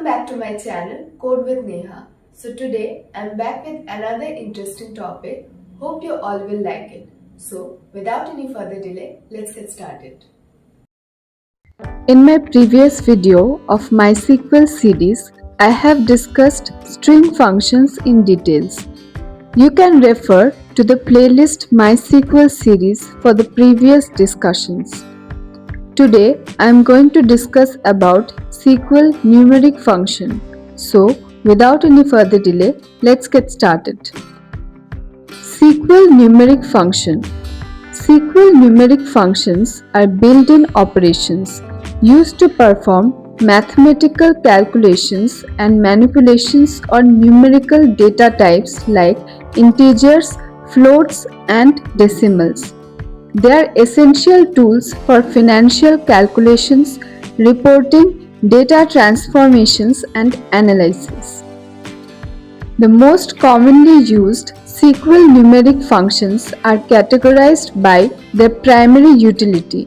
Welcome back to my channel Code with Neha. So today I'm back with another interesting topic. Hope you all will like it. So without any further delay, let's get started. In my previous video of MySQL series, I have discussed string functions in details. You can refer to the playlist MySQL series for the previous discussions. Today I am going to discuss about SQL numeric function. So without any further delay, let's get started. SQL numeric function. SQL numeric functions are built-in operations used to perform mathematical calculations and manipulations on numerical data types like integers, floats, and decimals. They are essential tools for financial calculations, reporting, data transformations, and analysis. The most commonly used SQL numeric functions are categorized by their primary utility.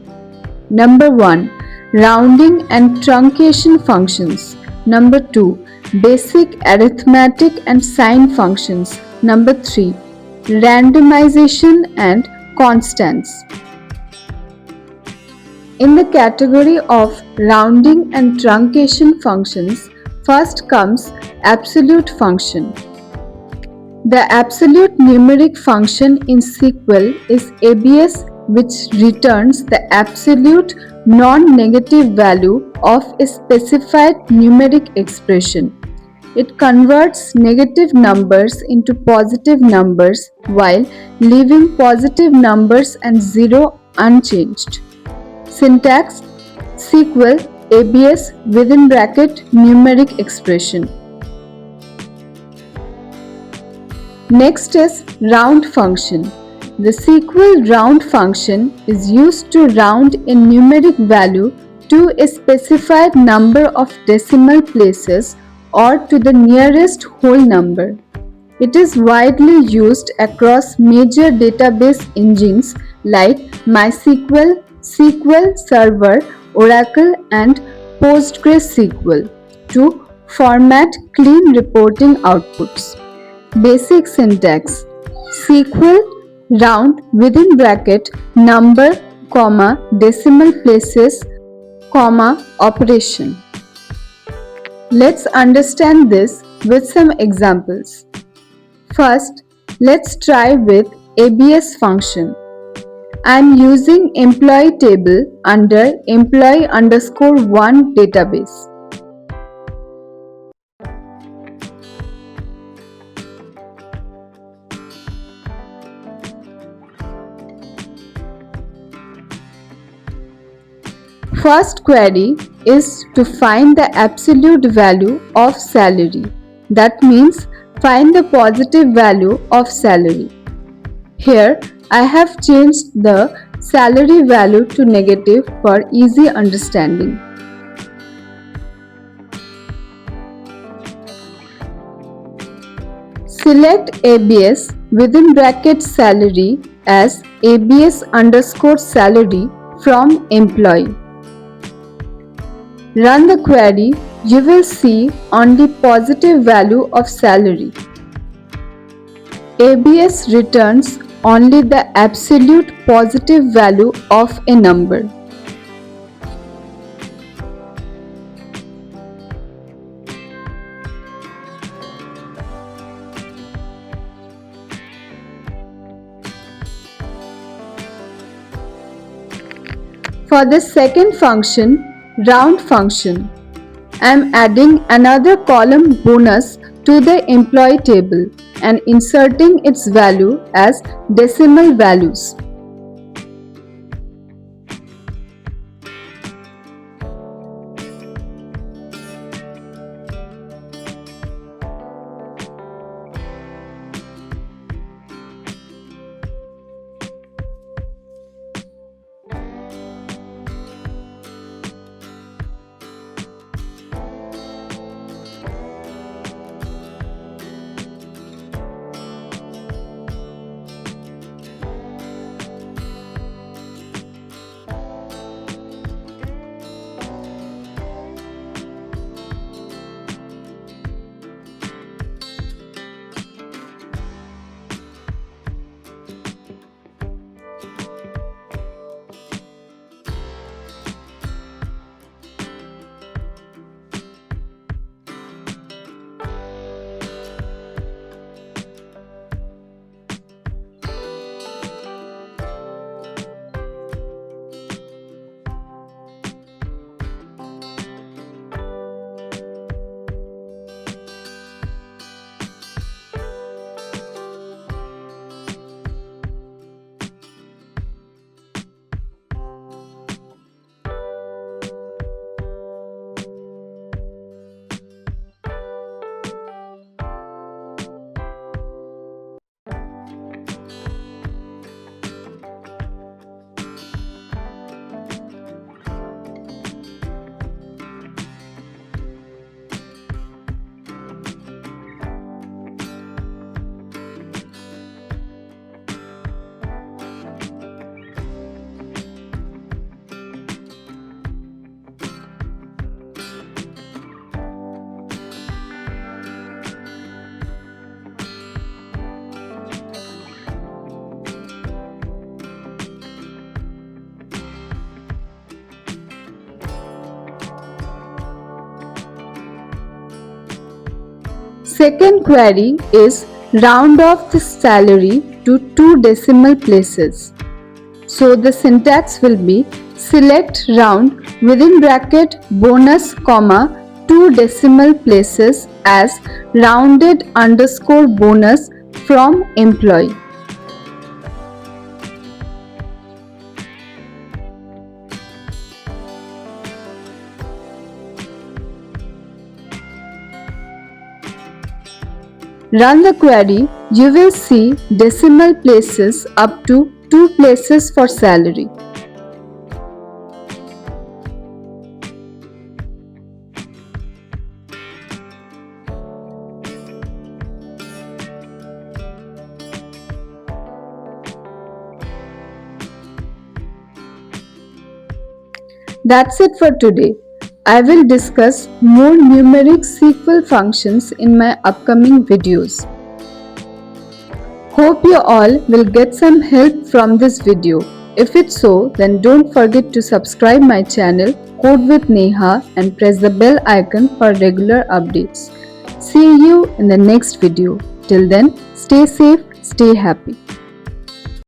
Number 1. Rounding and truncation functions. Number 2. Basic arithmetic and sign functions. Number 3. Randomization and constants. In the category of rounding and truncation functions, first comes absolute function. The absolute numeric function in SQL is ABS, which returns the absolute non-negative value of a specified numeric expression. It converts negative numbers into positive numbers while leaving positive numbers and 0 unchanged. Syntax: SQL ABS within bracket numeric expression. Next is round function. The SQL round function is used to round a numeric value to a specified number of decimal places or to the nearest whole number. It is widely used across major database engines like MySQL, SQL Server, Oracle, and PostgreSQL to format clean reporting outputs. Basic syntax: SQL round within bracket number, comma, decimal places, comma, operation. Let's understand this with some examples. First, let's try with ABS function. I am using employee table under employee_1 database. First query is to find the absolute value of salary. That means find the positive value of salary. Here I have changed the salary value to negative for easy understanding. Select ABS within bracket salary as ABS_salary from employee. Run the query, you will see only positive value of salary. ABS returns only the absolute positive value of a number. For the second function, round function, I am adding another column bonus to the employee table and inserting its value as decimal values. Second query is round off the salary to 2 decimal places. So the syntax will be select round within bracket bonus comma 2 decimal places as rounded underscore bonus from employee. Run the query, you will see decimal places up to 2 places for salary. That's it for today. I will discuss more numeric SQL functions in my upcoming videos. Hope you all will get some help from this video. If it's so, then don't forget to subscribe my channel Code with Neha and press the bell icon for regular updates. See you in the next video. Till then, stay safe, stay happy.